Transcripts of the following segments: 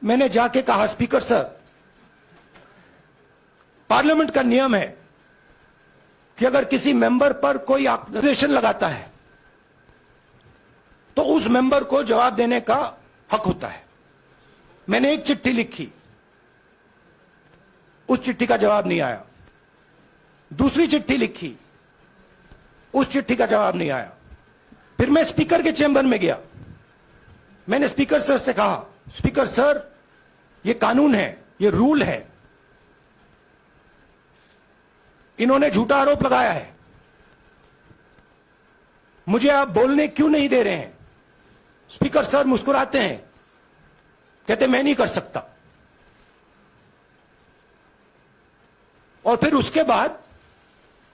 मैंने जाके कहा, स्पीकर सर, पार्लियामेंट का नियम है कि अगर किसी मेंबर पर कोई एक्यूजेशन लगाता है तो उस मेंबर को जवाब देने का हक होता है। मैंने एक चिट्ठी लिखी, उस चिट्ठी का जवाब नहीं आया। दूसरी चिट्ठी लिखी, उस चिट्ठी का जवाब नहीं आया। फिर मैं स्पीकर के चेंबर में गया। मैंने स्पीकर सर से कहा, स्पीकर सर, ये कानून है, ये रूल है, इन्होंने झूठा आरोप लगाया है, मुझे आप बोलने क्यों नहीं दे रहे हैं? स्पीकर सर मुस्कुराते हैं, कहते मैं नहीं कर सकता। और फिर उसके बाद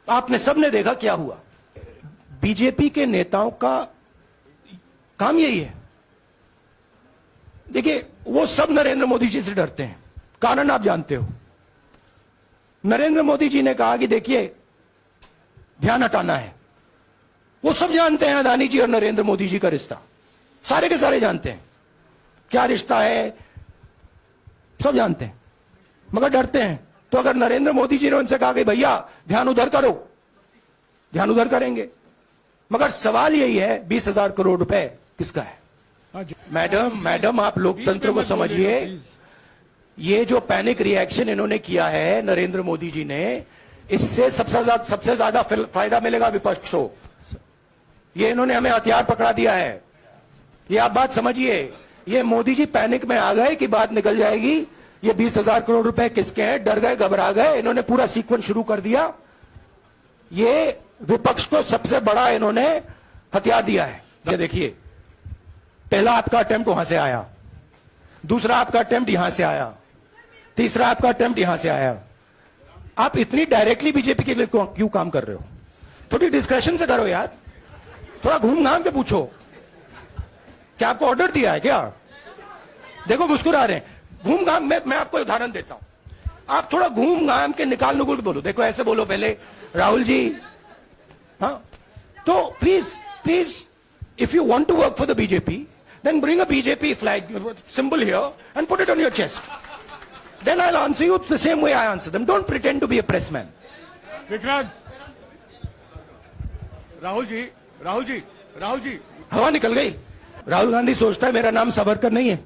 आपने सबने देखा क्या हुआ। बीजेपी के नेताओं का काम यही है। देखिए, वो सब नरेंद्र मोदी जी से डरते हैं, कारण आप जानते हो। नरेंद्र मोदी जी ने कहा कि देखिए, ध्यान हटाना है। वो सब जानते हैं अदानी जी और नरेंद्र मोदी जी का रिश्ता, सारे के सारे जानते हैं क्या रिश्ता है, सब जानते हैं, मगर डरते हैं। तो अगर नरेंद्र मोदी जी ने उनसे कहा कि भैया ध्यान उधर करो, ध्यान उधर करेंगे। मगर सवाल यही है, 20,000 करोड़ रुपए किसका है? मैडम आप लोकतंत्र को समझिए। ये जो पैनिक रिएक्शन इन्होंने किया है नरेंद्र मोदी जी ने, इससे सबसे ज्यादा फायदा मिलेगा विपक्ष को। ये इन्होंने हमें हथियार पकड़ा दिया है। ये आप बात समझिए। ये मोदी जी पैनिक में आ गए कि बात निकल जाएगी, ये 20,000 करोड़ रुपए किसके हैं, डर गए, घबरा गए। इन्होंने पूरा सीक्वेंस शुरू कर दिया। ये विपक्ष को सबसे बड़ा इन्होंने हथियार दिया है। ये देखिए, पहला आपका अटेम्प्ट वहां से आया, दूसरा आपका अटेम्प्ट यहां से आया, तीसरा आपका अटेम्प्ट यहां से आया। आप इतनी डायरेक्टली बीजेपी के लिए क्यों काम कर रहे हो? थोड़ी डिस्कशन से करो यार, थोड़ा घूम घाम के पूछो। क्या आपको ऑर्डर दिया है क्या? देखो मुस्कुरा रहे हैं। घूम घाम, मैं आपको उदाहरण देता हूं। आप थोड़ा घूम घाम के निकाल नुकुल बोलो। देखो ऐसे बोलो पहले, राहुल जी, हाँ, तो please if you want to work for the BJP, then bring a BJP flag symbol here and put it on your chest. Then I'll answer you the same way I answer them. Don't pretend to be a press man. Vikrant, Rahul ji, हवा निकल गई। राहुल गांधी सोचता है मेरा नाम सावरकर नहीं है,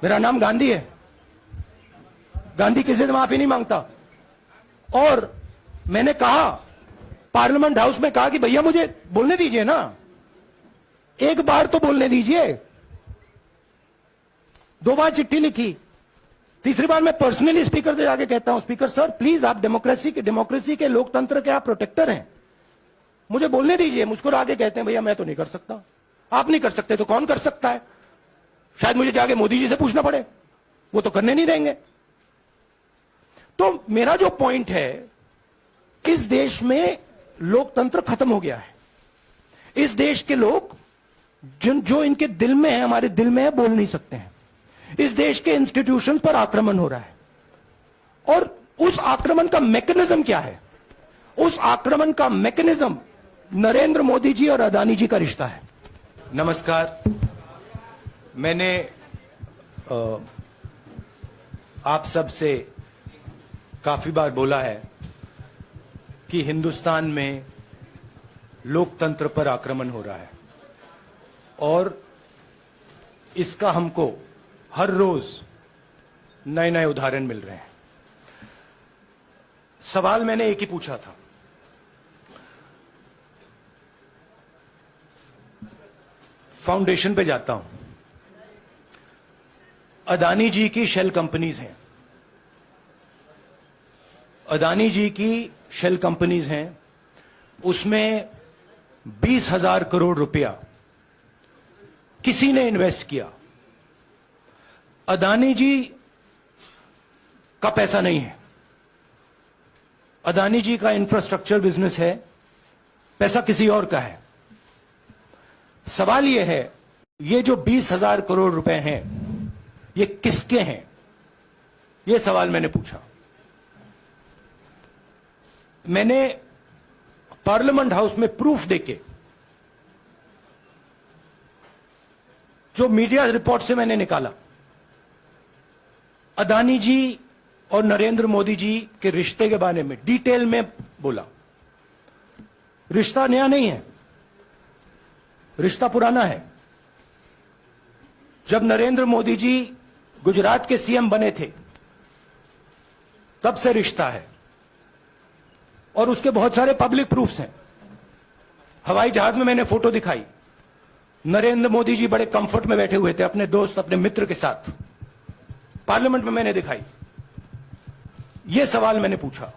मेरा नाम गांधी है। गांधी किसी से माफी नहीं मांगता। और मैंने कहा, पार्लियामेंट हाउस में कहा कि भैया मुझे बोलने दीजिए ना, एक बार तो बोलने दीजिए। 2 बार चिट्ठी लिखी, तीसरी बार मैं पर्सनली स्पीकर से जाके कहता हूं, स्पीकर सर प्लीज, आप डेमोक्रेसी के लोकतंत्र के आप प्रोटेक्टर हैं, मुझे बोलने दीजिए। मुस्कुरा के कहते हैं भैया मैं तो नहीं कर सकता। आप नहीं कर सकते तो कौन कर सकता है? शायद मुझे जाके मोदी जी से पूछना पड़े, वो तो करने नहीं देंगे। तो मेरा जो पॉइंट है, इस देश में लोकतंत्र खत्म हो गया है। इस देश के लोग जो इनके दिल में है, हमारे दिल में है, बोल नहीं सकते हैं। इस देश के इंस्टीट्यूशन पर आक्रमण हो रहा है। और उस आक्रमण का मैकेनिज्म क्या है? उस आक्रमण का मैकेनिज्म नरेंद्र मोदी जी और अदानी जी का रिश्ता है। नमस्कार। मैंने आप सब से काफी बार बोला है कि हिंदुस्तान में लोकतंत्र पर आक्रमण हो रहा है और इसका हमको हर रोज नए नए उदाहरण मिल रहे हैं। सवाल मैंने एक ही पूछा था, फाउंडेशन पे जाता हूं, अदानी जी की शेल कंपनीज हैं, अदानी जी की शेल कंपनीज हैं, उसमें 20,000 करोड़ रुपया किसी ने इन्वेस्ट किया। अदानी जी का पैसा नहीं है, अदानी जी का इंफ्रास्ट्रक्चर बिजनेस है, पैसा किसी और का है। सवाल यह है, ये जो 20,000 करोड़ रुपए हैं, ये किसके हैं? यह सवाल मैंने पूछा। मैंने पार्लियामेंट हाउस में प्रूफ देके, जो मीडिया रिपोर्ट से मैंने निकाला, अदानी जी और नरेंद्र मोदी जी के रिश्ते के बारे में डिटेल में बोला। रिश्ता नया नहीं है, रिश्ता पुराना है। जब नरेंद्र मोदी जी गुजरात के सीएम बने थे तब से रिश्ता है, और उसके बहुत सारे पब्लिक प्रूफ्स हैं। हवाई जहाज में मैंने फोटो दिखाई, नरेंद्र मोदी जी बड़े कंफर्ट में बैठे हुए थे अपने दोस्त, अपने मित्र के साथ। पार्लियामेंट में मैंने दिखाई। यह सवाल मैंने पूछा।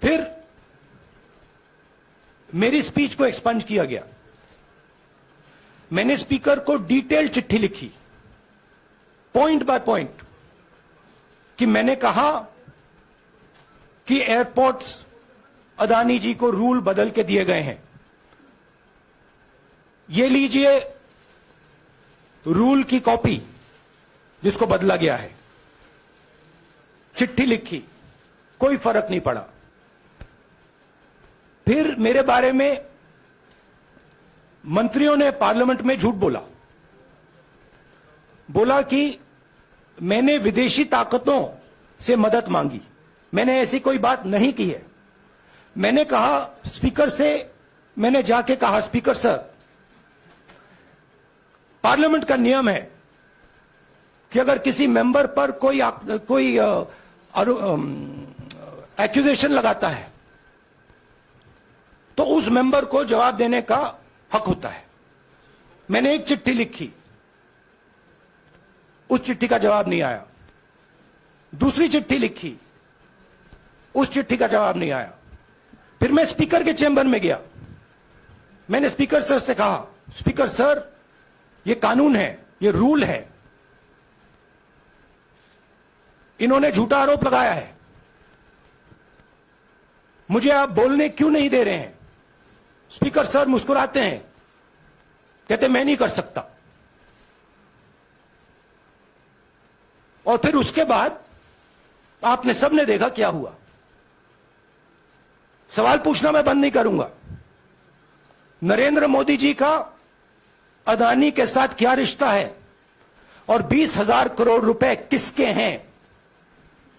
फिर मेरी स्पीच को एक्सपंज किया गया। मैंने स्पीकर को डिटेल चिट्ठी लिखी, पॉइंट बाय पॉइंट, कि मैंने कहा कि एयरपोर्ट्स अदानी जी को रूल बदल के दिए गए हैं। ये लीजिए रूल की कॉपी जिसको बदला गया है। चिट्ठी लिखी, कोई फर्क नहीं पड़ा। फिर मेरे बारे में मंत्रियों ने पार्लियामेंट में झूठ बोला कि मैंने विदेशी ताकतों से मदद मांगी। मैंने ऐसी कोई बात नहीं की है। मैंने कहा स्पीकर से, मैंने जाके कहा स्पीकर सर, पार्लियामेंट का नियम है कि अगर किसी मेंबर पर कोई एक्यूजेशन लगाता है तो उस मेंबर को जवाब देने का हक होता है। मैंने एक चिट्ठी लिखी, उस चिट्ठी का जवाब नहीं आया। दूसरी चिट्ठी लिखी, उस चिट्ठी का जवाब नहीं आया। फिर मैं स्पीकर के चेंबर में गया। मैंने स्पीकर सर से कहा, स्पीकर सर, ये कानून है, ये रूल है, इन्होंने झूठा आरोप लगाया है, मुझे आप बोलने क्यों नहीं दे रहे हैं? स्पीकर सर मुस्कुराते हैं, कहते मैं नहीं कर सकता। और फिर उसके बाद आपने सबने देखा क्या हुआ। सवाल पूछना मैं बंद नहीं करूंगा। नरेंद्र मोदी जी का अदानी के साथ क्या रिश्ता है और 20,000 करोड़ रुपए किसके हैं,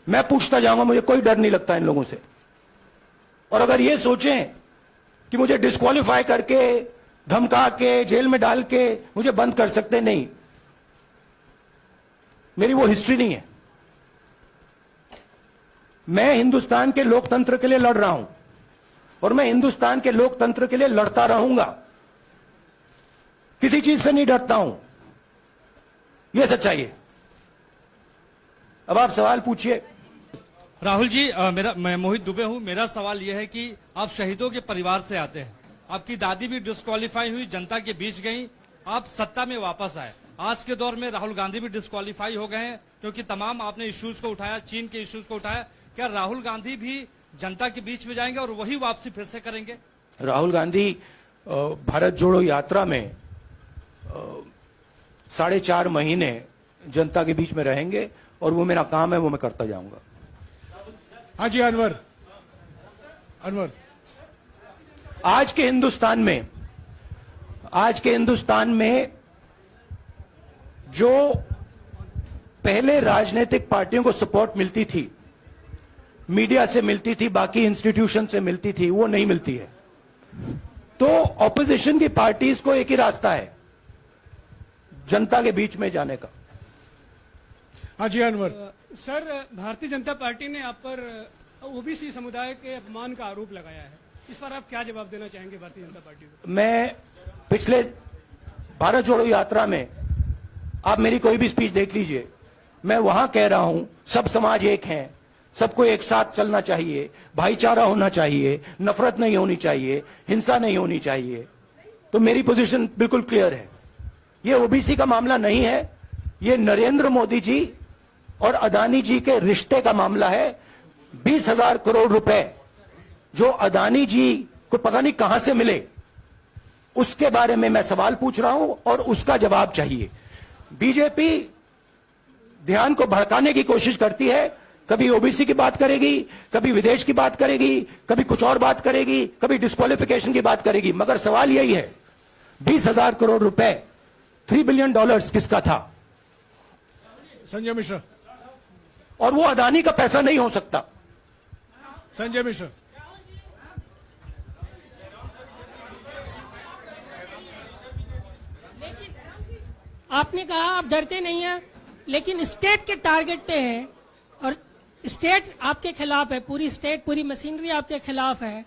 मैं पूछता जाऊंगा। मुझे कोई डर नहीं लगता इन लोगों से। और अगर ये सोचें कि मुझे डिस्क्वालीफाई करके, धमका के, जेल में डाल के मुझे बंद कर सकते, नहीं, मेरी वो हिस्ट्री नहीं है। मैं हिंदुस्तान के लोकतंत्र के लिए लड़ रहा हूं और मैं हिंदुस्तान के लोकतंत्र के लिए लड़ता रहूंगा। किसी चीज से नहीं डरता हूं, यह सच्चाई है। अब आप सवाल पूछिए। राहुल जी, मैं मोहित दुबे हूं। मेरा सवाल यह है कि आप शहीदों के परिवार से आते हैं। आपकी दादी भी डिस्क्वालीफाई हुई, जनता के बीच गई, आप सत्ता में वापस आए। आज के दौर में राहुल गांधी भी डिस्क्वालीफाई हो गए हैं क्योंकि तमाम आपने इश्यूज को उठाया, चीन के इश्यूज को उठाया। क्या राहुल गांधी भी जनता के बीच में जाएंगे और वही वापसी फिर से करेंगे? राहुल गांधी भारत जोड़ो यात्रा में 4.5 महीने जनता के बीच में रहेंगे और वो मेरा काम है, वो मैं करता जाऊंगा। हाँ जी, अनवर। आज के हिंदुस्तान में जो पहले राजनीतिक पार्टियों को सपोर्ट मिलती थी, मीडिया से मिलती थी, बाकी इंस्टीट्यूशन से मिलती थी, वो नहीं मिलती है। तो ऑपोजिशन की पार्टीज को एक ही रास्ता है, जनता के बीच में जाने का। हाँ जी, अनवर। सर, भारतीय जनता पार्टी ने आप पर ओबीसी समुदाय के अपमान का आरोप लगाया है। इस पर आप क्या जवाब देना चाहेंगे भारतीय जनता पार्टी को? मैं पिछले भारत जोड़ो यात्रा में, आप मेरी कोई भी स्पीच देख लीजिए, मैं वहां कह रहा हूं सब समाज एक हैं, सबको एक साथ चलना चाहिए, भाईचारा होना चाहिए, नफरत नहीं होनी चाहिए, हिंसा नहीं होनी चाहिए। तो मेरी पोजीशन बिल्कुल क्लियर है। ये ओबीसी का मामला नहीं है, ये नरेंद्र मोदी जी और अदानी जी के रिश्ते का मामला है। 20,000 करोड़ रुपए जो अदानी जी को पता नहीं कहां से मिले, उसके बारे में मैं सवाल पूछ रहा हूं और उसका जवाब चाहिए। बीजेपी ध्यान को भड़काने की कोशिश करती है, कभी ओबीसी की बात करेगी, कभी विदेश की बात करेगी, कभी कुछ और बात करेगी, कभी डिस्क्वालिफिकेशन की बात करेगी, मगर सवाल यही है 20,000 करोड़ रुपए, $3 बिलियन किसका था? संजय मिश्रा। और वो अदानी का पैसा नहीं हो सकता। संजय मिश्रा। आपने कहा आप डरते नहीं हैं, लेकिन स्टेट के टारगेट पे हैं और स्टेट आपके खिलाफ है, पूरी स्टेट, पूरी मशीनरी आपके खिलाफ है।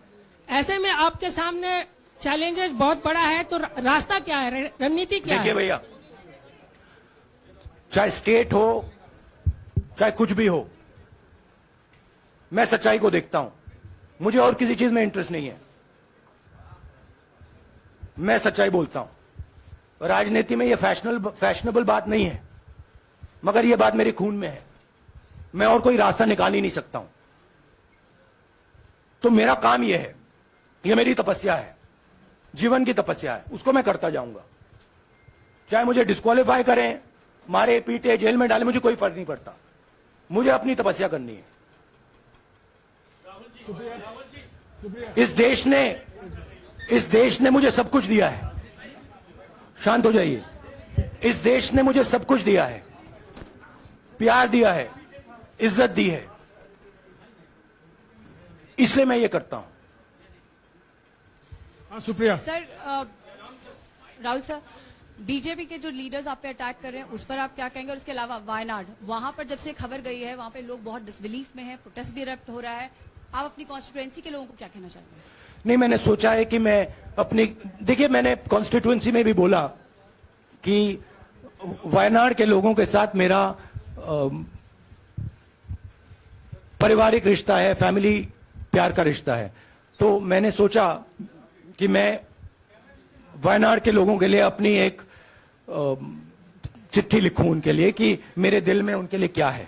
ऐसे में आपके सामने चैलेंजेस बहुत बड़ा है, तो रास्ता क्या है, रणनीति क्या देखिए है? भैया, चाहे स्टेट हो चाहे कुछ भी हो, मैं सच्चाई को देखता हूं। मुझे और किसी चीज में इंटरेस्ट नहीं है। मैं सच्चाई बोलता हूं। राजनीति में यह फैशनेबल बात नहीं है, मगर यह बात मेरे खून में है। मैं और कोई रास्ता निकाल ही नहीं सकता हूं। तो मेरा काम यह है, यह मेरी तपस्या है, जीवन की तपस्या है, उसको मैं करता जाऊंगा। चाहे मुझे डिस्क्वालीफाई करें, मारे पीटे, जेल में डाले, मुझे कोई फर्क नहीं पड़ता। मुझे अपनी तपस्या करनी है। इस देश ने मुझे सब कुछ दिया है। शांत हो जाइए। इस देश ने मुझे सब कुछ दिया है, प्यार दिया है, इज्जत दी है, इसलिए मैं ये करता हूं। हाँ, Supriya. Sir Rahul sir, BJP के जो लीडर्स आप पे अटैक कर रहे हैं उस पर आप क्या कहेंगे? और इसके अलावा वायनाड, वहां पर जब से खबर गई है वहां पे लोग बहुत डिसबिलीफ में हैं, प्रोटेस्ट भी इरप्ट हो रहा है। आप अपनी कॉन्स्टिट्यूएंसी के लोगों को क्या कहना चाहेंगे? नहीं, मैंने सोचा है कि मैं अपनी, देखिए मैंने कॉन्स्टिट्यूएंसी में भी बोला कि वायनाड के लोगों के साथ मेरा पारिवारिक रिश्ता है, फैमिली प्यार का रिश्ता है। तो मैंने सोचा कि मैं वायनाड के लोगों के लिए अपनी एक चिट्ठी लिखूं उनके लिए कि मेरे दिल में उनके लिए क्या है।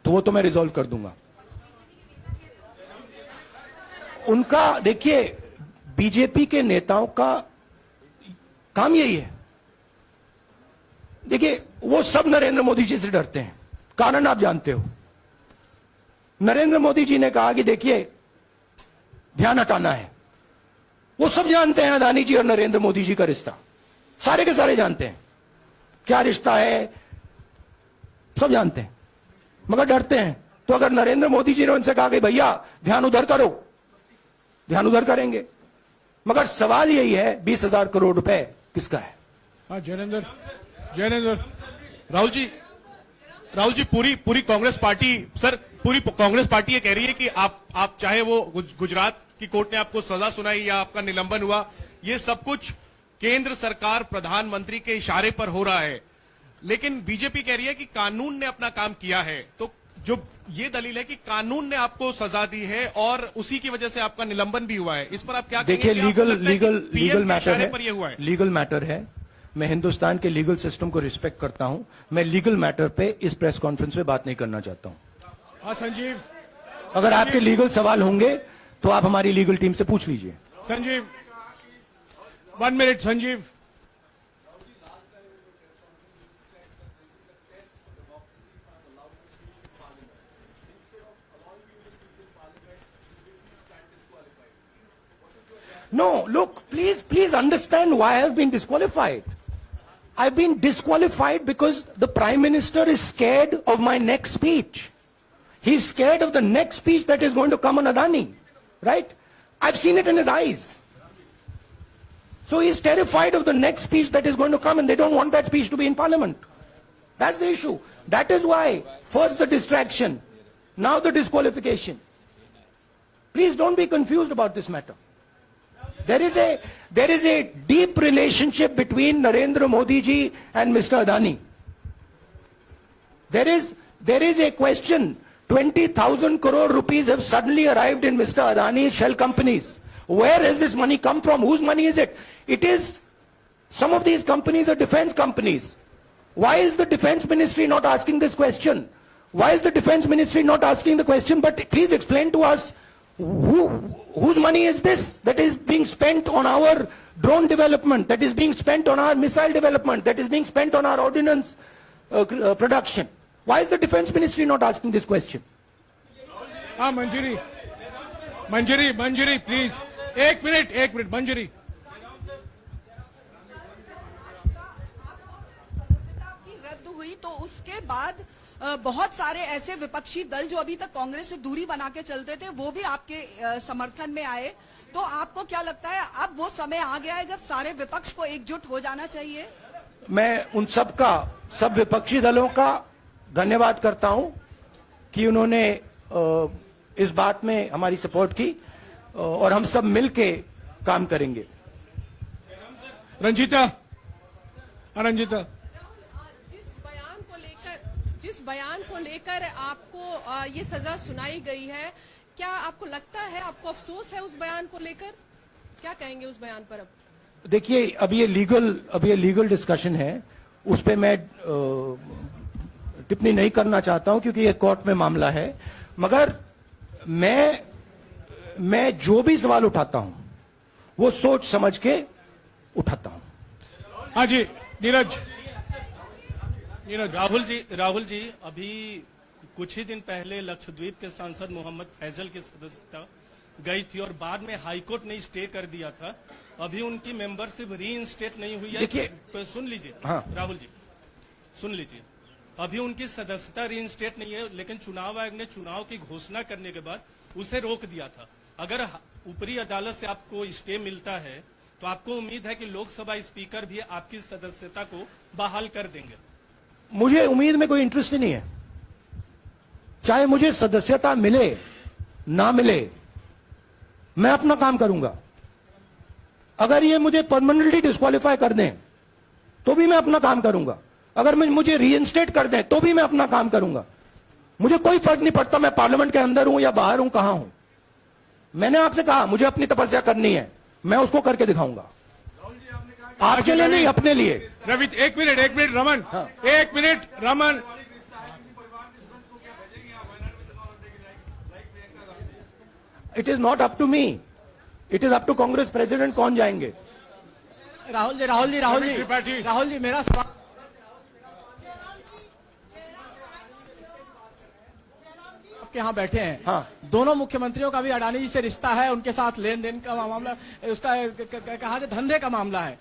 तो वो तो मैं रिजॉल्व कर दूंगा। उनका, देखिए, बीजेपी के नेताओं का काम यही है। देखिए, वो सब नरेंद्र मोदी जी से डरते हैं, कारण आप जानते हो। नरेंद्र मोदी जी ने कहा कि देखिए ध्यान हटाना है। वो सब जानते हैं अदानी जी और नरेंद्र मोदी जी का रिश्ता, सारे के सारे जानते हैं क्या रिश्ता है, सब जानते हैं, मगर डरते हैं। तो अगर नरेंद्र मोदी जी ने उनसे कहा कि भैया ध्यान उधर करो, ध्यान उधर करेंगे। मगर सवाल यही है 20,000 करोड़ रुपए किसका है? हाँ, जैनेंद्र। जैनेंद्र। राहुल जी, पूरी कांग्रेस पार्टी, सर, पूरी कांग्रेस पार्टी ये कह रही है कि आप चाहे वो गुजरात की कोर्ट ने आपको सजा सुनाई या आपका निलंबन हुआ, ये सब कुछ केंद्र सरकार, प्रधानमंत्री के इशारे पर हो रहा है। लेकिन बीजेपी कह रही है कि कानून ने अपना काम किया है। तो जो ये दलील है कि कानून ने आपको सजा दी है और उसी की वजह से आपका निलंबन भी हुआ है, इस पर आप क्या कहेंगे? देखिए, लीगल मैटर पर ये हुआ है। लीगल मैटर है। मैं हिंदुस्तान के लीगल सिस्टम को रिस्पेक्ट करता हूं। मैं लीगल मैटर पे इस प्रेस कॉन्फ्रेंस में बात नहीं करना चाहता हूं। हाँ, संजीव। अगर आपके लीगल सवाल होंगे तो आप हमारी लीगल टीम से पूछ लीजिए। Sanjeev, 1 minute. Sanjeev. No, look, please understand why I have been disqualified. I've been disqualified because the Prime Minister is scared of my next speech. He's scared of the next speech that is going to come on Adani, right? I've seen it in his eyes. So he's terrified of the next speech that is going to come, and they don't want that speech to be in Parliament. That's the issue. That is why, first the distraction, now the disqualification. Please don't be confused about this matter. There is a deep relationship between Narendra Modi ji and Mr. Adani. There is a question. 20,000 crore rupees have suddenly arrived in Mr. Adani's shell companies. Where has this money come from? Whose money is it? It is, some of these companies are defense companies. Why is the defense ministry not asking this question? Why is the defense ministry not asking the question? But please explain to us, whose money is this that is being spent on our drone development, that is being spent on our missile development, that is being spent on our ordnance production? Why is the defense ministry not asking this question? हाँ, मंजरी, please. एक minute, मंजरी। रद्द हुई हुई तो उसके बाद बहुत सारे ऐसे विपक्षी दल जो अभी तक कांग्रेस से दूरी बना के चलते थे वो भी आपके समर्थन में आए। तो आपको क्या लगता है अब वो समय आ गया है जब सारे विपक्ष को एकजुट हो जाना चाहिए? मैं उन सब विपक्षी दलों का धन्यवाद करता हूं कि उन्होंने इस बात में हमारी सपोर्ट की और हम सब मिलके काम करेंगे। रंजीता, रंजीता, जिस बयान को लेकर आपको ये सजा सुनाई गई है, क्या आपको लगता है, आपको अफसोस है उस बयान को लेकर? क्या कहेंगे उस बयान पर? अब देखिए, अब ये लीगल डिस्कशन है, उस पे मैं टिप्पणी नहीं करना चाहता हूं क्योंकि ये कोर्ट में मामला है। मगर मैं जो भी सवाल उठाता हूं वो सोच समझ के उठाता हूं। हाँ जी, नीरज। राहुल जी अभी कुछ ही दिन पहले लक्षद्वीप के सांसद मोहम्मद फैजल की सदस्यता गई थी और बाद में हाईकोर्ट ने स्टे कर दिया था। अभी उनकी मेंबरशिप रीइंस्टेट नहीं हुई है। देखिए, सुन लीजिए। हाँ। राहुल जी सुन लीजिए, अभी उनकी सदस्यता रीइंस्टेट नहीं है, लेकिन चुनाव आयोग ने चुनाव की घोषणा करने के बाद उसे रोक दिया था। अगर ऊपरी अदालत से आपको स्टे मिलता है तो आपको उम्मीद है कि लोकसभा स्पीकर भी आपकी सदस्यता को बहाल कर देंगे? मुझे उम्मीद में कोई इंटरेस्ट ही नहीं है। चाहे मुझे सदस्यता मिले ना मिले, मैं अपना काम करूंगा। अगर ये मुझे परमानेंटली डिस्क्वालीफाई कर दें तो भी मैं अपना काम करूंगा। अगर मुझे रीइंस्टेट कर दें तो भी मैं अपना काम करूंगा। मुझे कोई फर्क नहीं पड़ता मैं पार्लियामेंट के अंदर हूं या बाहर हूं, कहां हूं। मैंने आपसे कहा मुझे अपनी तपस्या करनी है, मैं उसको करके दिखाऊंगा। आपके लिए नहीं, अपने लिए। रवि, एक मिनट रमन। हाँ। एक minute Raman. It is not up to me, it is up to Congress president कौन जाएंगे। राहुल जी, मेरा सवाल आपके यहाँ बैठे हैं। हाँ। दोनों मुख्यमंत्रियों का भी अडानी जी से रिश्ता है, उनके साथ लेन देन का मामला, उसका कहा जाए धंधे का मामला है।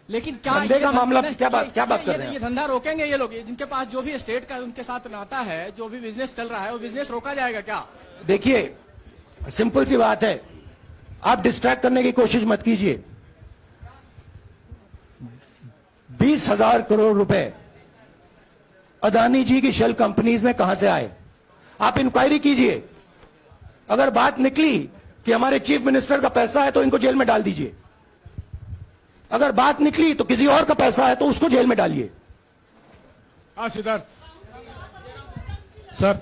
लेकिन क्या धंधे का मामला क्या बात कर रहे हैं? ये धंधा रोकेंगे ये लोग? जिनके पास जो भी स्टेट का उनके साथ नाता है, जो भी बिजनेस चल रहा है, वो बिजनेस रोका जाएगा क्या? देखिए, सिंपल सी बात है, आप डिस्ट्रैक्ट करने की कोशिश मत कीजिए। 20,000 करोड़ रुपए अदानी जी की शेल कंपनीज में कहां से आए? आप इंक्वायरी कीजिए। अगर बात निकली कि हमारे चीफ मिनिस्टर का पैसा है तो इनको जेल में डाल दीजिए। अगर बात निकली तो किसी और का पैसा है तो उसको जेल में डालिए। हाँ Siddharth sir,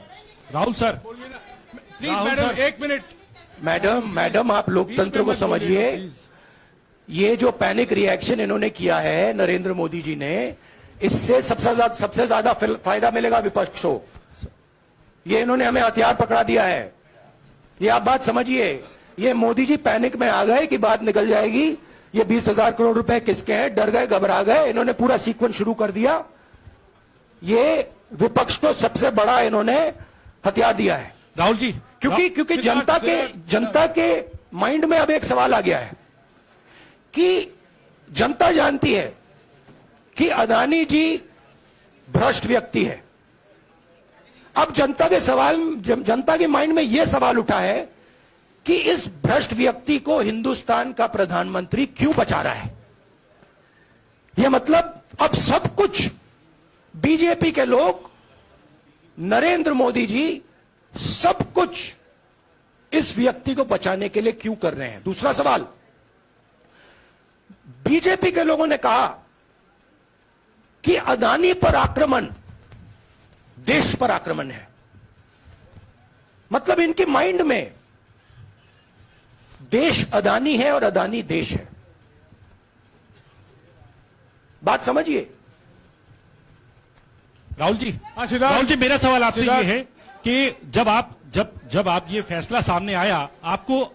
Rahul sir, please madam, एक मिनट। मैडम आप लोकतंत्र को समझिए। ये जो पैनिक रिएक्शन इन्होंने किया है नरेंद्र मोदी जी ने, इससे सबसे ज्यादा फायदा मिलेगा विपक्ष को। ये इन्होंने हमें हथियार पकड़ा दिया है। ये आप बात समझिए। ये मोदी जी पैनिक में आ गए कि बात निकल जाएगी, ये 20,000 करोड़ रुपए किसके हैं, डर गए, घबरा गए, इन्होंने पूरा सीक्वेंस शुरू कर दिया। ये विपक्ष को सबसे बड़ा इन्होंने हथियार दिया है। राहुल जी, क्योंकि जनता के माइंड में अब एक सवाल आ गया है कि जनता जानती है कि अदानी जी भ्रष्ट व्यक्ति है। अब जनता के माइंड में यह सवाल उठा है कि इस भ्रष्ट व्यक्ति को हिंदुस्तान का प्रधानमंत्री क्यों बचा रहा है। यह मतलब अब सब कुछ बीजेपी के लोग, नरेंद्र मोदी जी सब कुछ इस व्यक्ति को बचाने के लिए क्यों कर रहे हैं। दूसरा सवाल, बीजेपी के लोगों ने कहा कि अदानी पर आक्रमण देश पर आक्रमण है। मतलब इनके माइंड में देश अदानी है और अदानी देश है। बात समझिए। राहुल जी, मेरा सवाल आपसे ये है कि जब आप ये फैसला सामने आया, आपको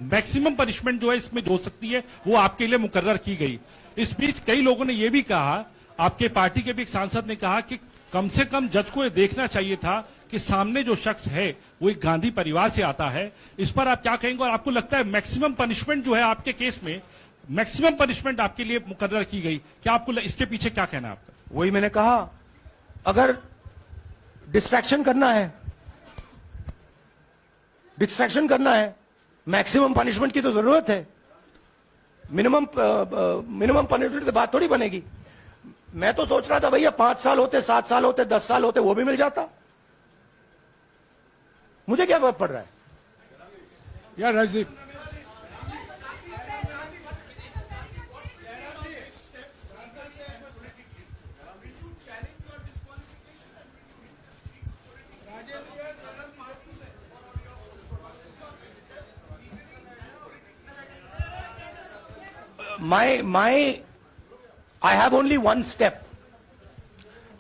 मैक्सिमम पनिशमेंट जो है इसमें जो हो सकती है वो आपके लिए मुकर्रर की गई। इस बीच कई लोगों ने ये भी कहा, आपके पार्टी के भी एक सांसद ने कहा कि कम से कम जज को ये देखना चाहिए था कि सामने जो शख्स है वो एक गांधी परिवार से आता है। इस पर आप क्या कहेंगे? और आपको लगता है मैक्सिमम पनिशमेंट जो है आपके केस में, मैक्सिमम पनिशमेंट आपके लिए मुकर्रर की गई, क्या आपको इसके पीछे क्या कहना है आपका? वही मैंने कहा, अगर डिस्ट्रैक्शन करना है, मैक्सिमम पनिशमेंट की तो जरूरत है। मिनिमम पनिशमेंट से बात थोड़ी बनेगी। मैं तो सोच रहा था भैया 5 साल होते, 7 साल होते, 10 साल होते, वो भी मिल जाता। मुझे क्या फर्क पड़ रहा है? या Rajdeep, I have only one step,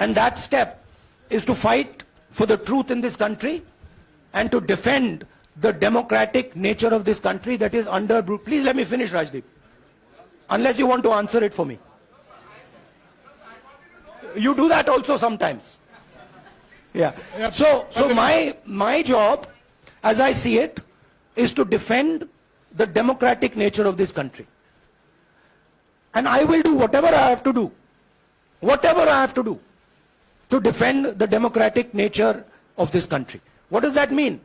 and that step is to fight for the truth in this country and to defend the democratic nature of this country that is under. Please let me finish, Rajdeep, unless you want to answer it for me. You do that also sometimes. Yeah. So my job, as I see it, is to defend the democratic nature of this country. And I will do whatever I have to do to defend the democratic nature of this country. What does that mean?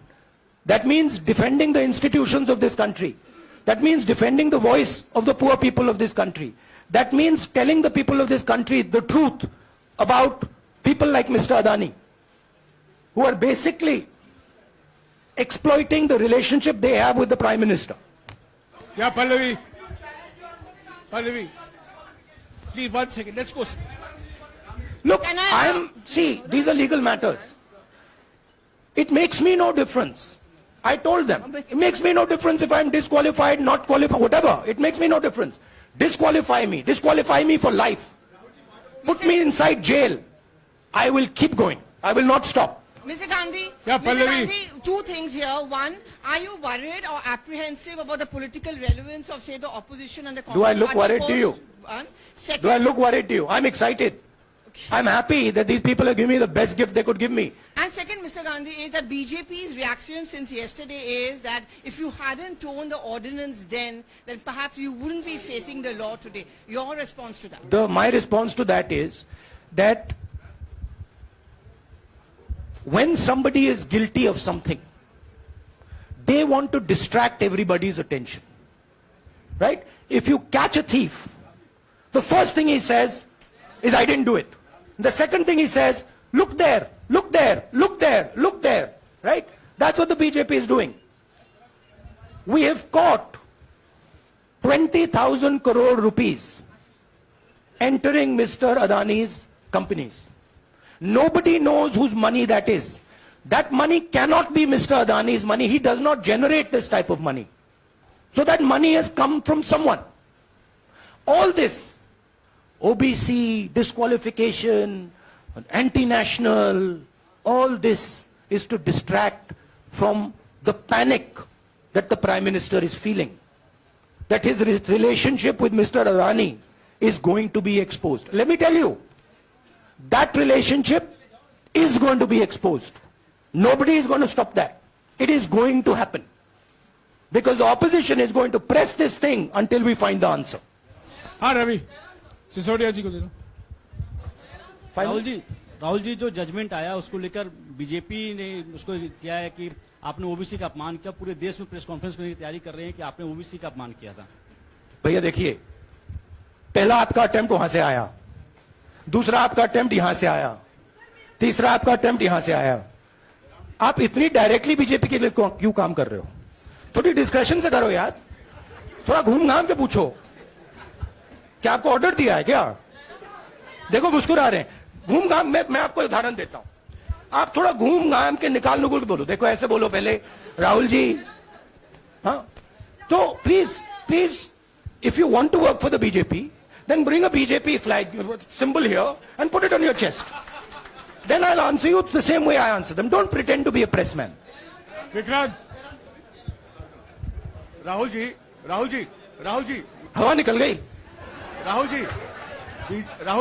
That means defending the institutions of this country. That means defending the voice of the poor people of this country. That means telling the people of this country the truth about people like Mr. Adani, who are basically exploiting the relationship they have with the Prime Minister. या Pallavi, please 1 second, let's go. Look, see, these are legal matters. It makes me no difference. I told them, it makes me no difference if I'm disqualified, not qualified, whatever. It makes me no difference. Disqualify me for life. Put me inside jail. I will keep going. I will not stop. Mr. Gandhi, Yeah, Mr. Pallavi. Gandhi, 2 things here. One, are you worried or apprehensive about the political relevance of, say, the opposition and the Congress Do I look party worried to you? One. Second, Do I look worried to you? I'm excited. I'm happy that these people have given me the best gift they could give me. And second, Mr. Gandhi, is that BJP's reaction since yesterday is that if you hadn't torn the ordinance then perhaps you wouldn't be facing the law today. Your response to that? My response to that is that when somebody is guilty of something, they want to distract everybody's attention. Right? If you catch a thief, the first thing he says is, I didn't do it. The second thing he says, look there, look there, look there, look there. Right? That's what the BJP is doing. We have caught 20,000 crore rupees entering Mr. Adani's companies. Nobody knows whose money that is. That money cannot be Mr. Adani's money. He does not generate this type of money. So that money has come from someone. All this, OBC, disqualification, anti-national, all this is to distract from the panic that the Prime Minister is feeling. That his relationship with Mr. Adani is going to be exposed. Let me tell you, that relationship is going to be exposed. Nobody is going to stop that. It is going to happen. Because the opposition is going to press this thing until we find the answer. हाँ रवि, सिसोदिया जी को दे दो। राहुल जी जो judgement आया उसको लेकर BJP ने उसको किया है कि आपने ओबीसी का अपमान किया। पूरे देश में प्रेस कॉन्फ्रेंस करने की तैयारी कर रहे हैं कि आपने ओबीसी का अपमान किया था। भैया देखिए, पहला आपका अटेम्प्ट वहां से आया, दूसरा आपका अटेम्प्ट यहां से आया, तीसरा आपका अटेम्प्ट यहां से आया। आप इतनी डायरेक्टली बीजेपी के लिए क्यों काम कर रहे हो? थोड़ी डिस्कशन से करो यार, थोड़ा घूम घाम के पूछो। क्या आपको ऑर्डर दिया है क्या? देखो मुस्कुरा रहे हैं। घूम घाम, मैं आपको उदाहरण देता हूं। आप थोड़ा घूम घाम के निकाल नुकुल के बोलो। देखो ऐसे बोलो पहले, राहुल जी, हाँ, तो please if you want to work for the BJP, then bring a BJP flag symbol here and put it on your chest. Then I'll answer you the same way I answer them. Don't pretend to be a press man. Vikrant, Rahul ji, हवा निकल गई। Rahul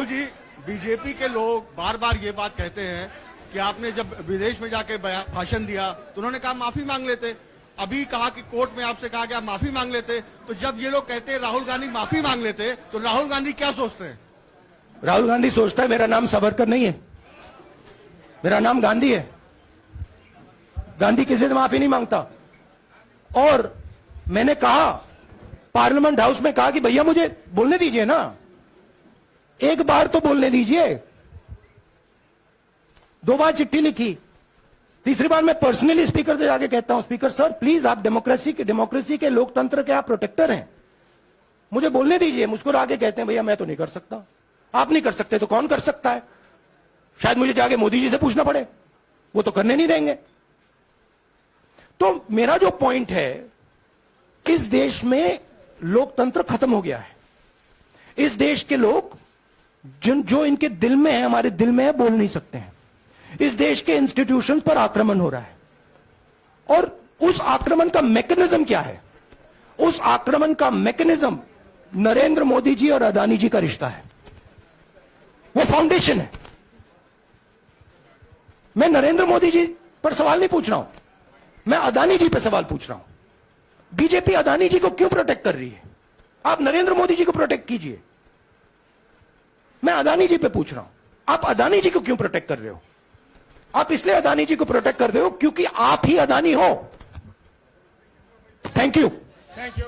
ji, BJP के लोग बार बार ये बात कहते हैं कि आपने जब विदेश में जाके भाषण दिया तो उन्होंने कहा माफी मांग लेते। अभी कहा कि कोर्ट में आपसे कहा गया माफी मांग लेते। तो जब ये लोग कहते हैं राहुल गांधी माफी मांग लेते, तो राहुल गांधी क्या सोचते हैं? राहुल गांधी सोचता है मेरा नाम सावरकर नहीं है। मेरा नाम गांधी है, गांधी किसी से माफी नहीं मांगता। और मैंने कहा, पार्लियामेंट हाउस में कहा कि भैया मुझे बोलने दीजिए ना, एक बार तो बोलने दीजिए। 2 बार चिट्ठी लिखी, तीसरी बार मैं पर्सनली स्पीकर से जाके कहता हूं, स्पीकर सर प्लीज, आप डेमोक्रेसी के लोकतंत्र के आप प्रोटेक्टर हैं, मुझे बोलने दीजिए। मुस्कुरा के कहते हैं भैया मैं तो नहीं कर सकता। आप नहीं कर सकते तो कौन कर सकता है? शायद मुझे जाके मोदी जी से पूछना पड़े, वो तो करने नहीं देंगे। तो मेरा जो पॉइंट है, इस देश में लोकतंत्र खत्म हो गया है। इस देश के लोग जो इनके दिल में है, हमारे दिल में है, बोल नहीं सकते हैं। इस देश के इंस्टीट्यूशंस पर आक्रमण हो रहा है, और उस आक्रमण का मैकेनिज्म क्या है? उस आक्रमण का मैकेनिज्म नरेंद्र मोदी जी और अदानी जी का रिश्ता है, वो फाउंडेशन है। मैं नरेंद्र मोदी जी पर सवाल नहीं पूछ रहा हूं, मैं अदानी जी पर सवाल पूछ रहा हूं। बीजेपी अदानी जी को क्यों प्रोटेक्ट कर रही है? आप नरेंद्र मोदी जी को प्रोटेक्ट कीजिए। मैं अदानी जी पे पूछ रहा हूं, आप अदानी जी को क्यों प्रोटेक्ट कर रहे हो? आप इसलिए अदानी जी को प्रोटेक्ट कर रहे हो क्योंकि आप ही अदानी हो। Thank you. Thank you.